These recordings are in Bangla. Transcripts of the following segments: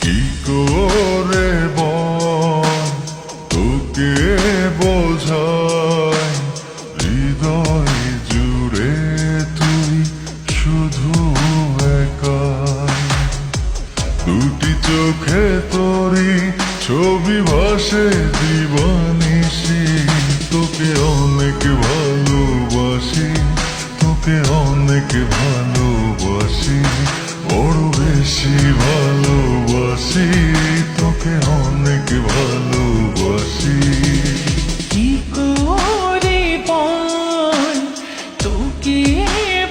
কি করে বল তোকে বোঝাই, হৃদয় জুড়ে তুই শুধু একাই। দুটি চোখে তোরি ছবি ভাসে দিবানিশি, তোকে অনেক ভালোবাসি, তোকে অনেক ভালোবাসি, বড় বেশি ভালোবাসি, তোকে অনেক ভালোবাসি। কি করে বল তোকে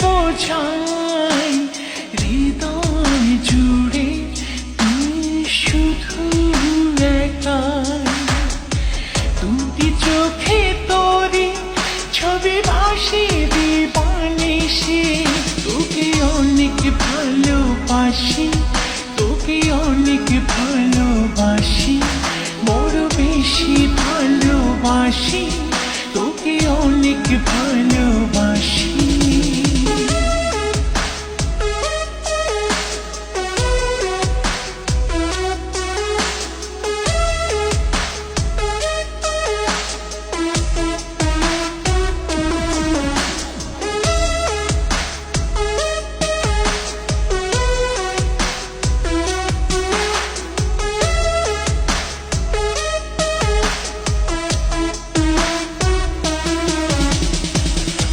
বোঝাই, হৃদয় জুড়ে তুই শুধু একাই। দুটি চোখে তোরি ছবি ভাসে দিবানিশি, তোকে অনেক ভালোবাসি, তোকে অনেক ভালোবাসি, বড় বেশি ভালোবাসি, তোকে অনেক ভালোবাসি।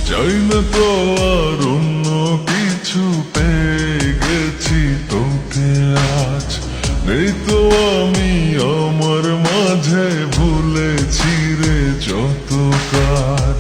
চাই না তো আর অন্য কিছু